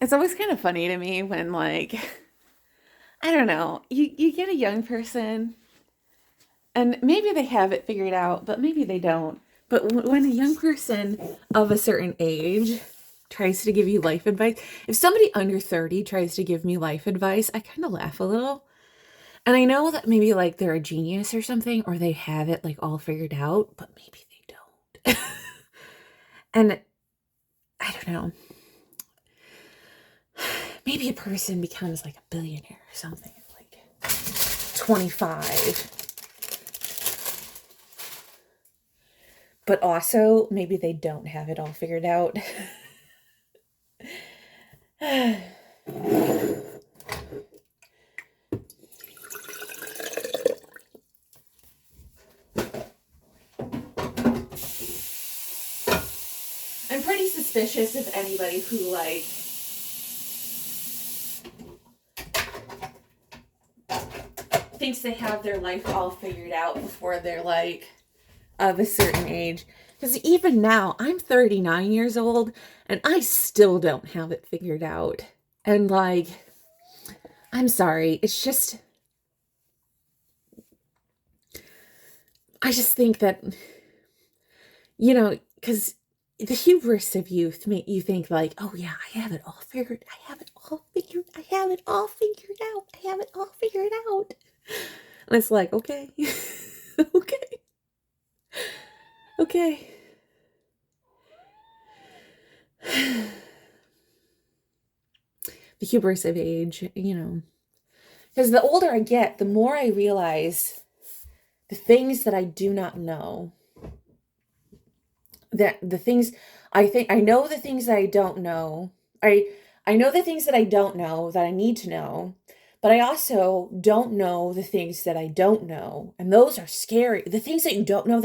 It's always kind of funny to me when, like, I don't know, you get a young person and maybe they have it figured out, but maybe they don't. But when a young person of a certain age tries to give you life advice, if somebody under 30 tries to give me life advice, I kind of laugh a little. And I know that maybe like they're a genius or something, or they have it like all figured out, but maybe they don't. And I don't know. Maybe a person becomes like a billionaire or something at like 25. But also, maybe they don't have it all figured out. I'm pretty suspicious of anybody who, like, thinks they have their life all figured out before they're, like, of a certain age. Because even now, I'm 39 years old, and I still don't have it figured out. And, like, I'm sorry. It's just, I just think that, because the hubris of youth make you think like, oh yeah, I have it all figured. I have it all figured. I have it all figured out. I have it all figured out. And it's like, okay, okay, okay. The hubris of age, because the older I get, the more I realize the things that I do not know. That the things I know the things that I don't know. I know the things that I don't know that I need to know, but I also don't know the things that I don't know. And those are scary. The things that you don't know,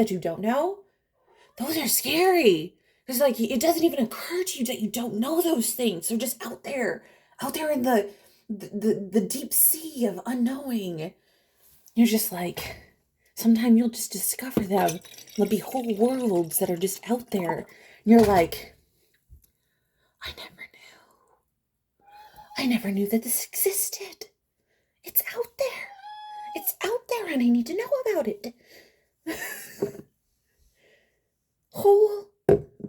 those are scary. Because like it doesn't even occur to you that you don't know those things. They're just out there in the deep sea of unknowing. You're just like, sometimes you'll just discover them. There'll be whole worlds that are just out there. And you're like, I never knew. I never knew that this existed. It's out there. It's out there and I need to know about it. Whole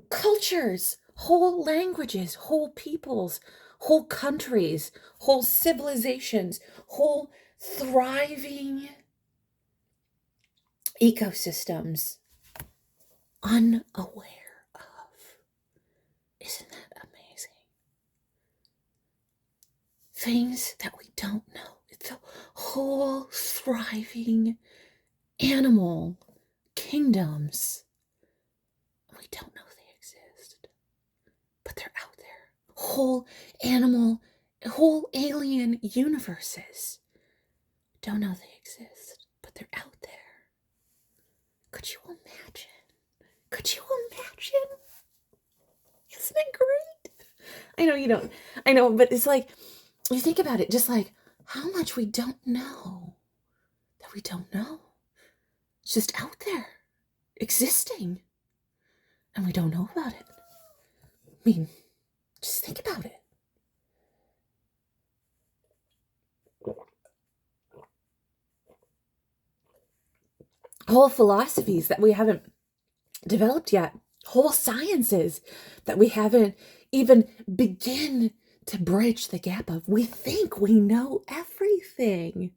cultures, whole languages, whole peoples, whole countries, whole civilizations, whole thriving ecosystems unaware of. Isn't that amazing? Things that we don't know. It's a whole thriving animal kingdoms. We don't know they exist, but they're out there. Whole alien universes. Don't know they exist, but they're out there. Could you imagine? Could you imagine? Isn't it great? I know you don't. I know, but it's like, you think about it, just like how much we don't know that we don't know. It's just out there, existing, and we don't know about it. I mean, just think about it. Whole philosophies that we haven't developed yet, whole sciences that we haven't even begin to bridge the gap of. We think we know everything.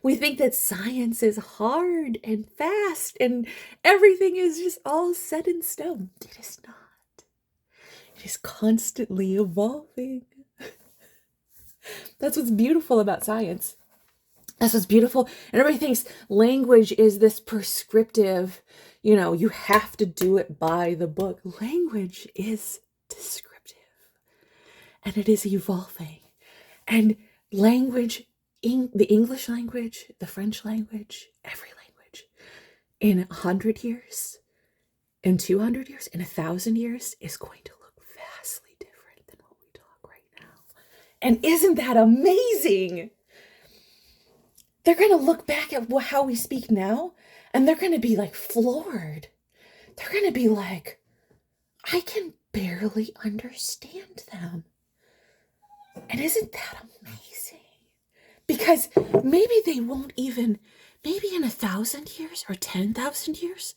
We think that science is hard and fast and everything is just all set in stone. It is not. It is constantly evolving. That's what's beautiful about science. That's what's beautiful. And everybody thinks language is this prescriptive, you have to do it by the book. Language is descriptive and it is evolving. And language, the English language, the French language, every language, in 100 years, in 200 years, in 1,000 years, is going to look vastly different than what we talk right now. And isn't that amazing? They're going to look back at how we speak now and they're going to be like floored. They're going to be like, I can barely understand them. And isn't that amazing? Because maybe they won't even, maybe in 1,000 years or 10,000 years,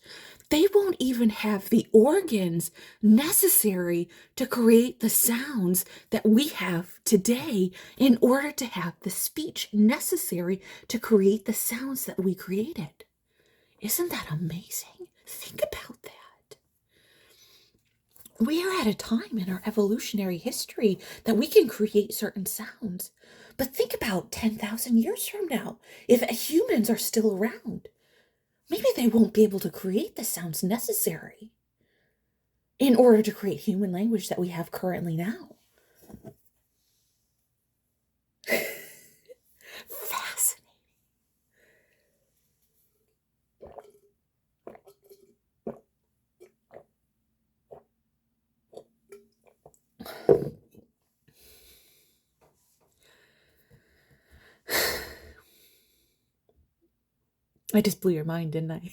they won't even have the organs necessary to create the sounds that we have today in order to have the speech necessary to create the sounds that we created. Isn't that amazing? Think about that. We are at a time in our evolutionary history that we can create certain sounds. But think about 10,000 years from now, if humans are still around, maybe they won't be able to create the sounds necessary in order to create human language that we have currently now. Fascinating. I just blew your mind, didn't I?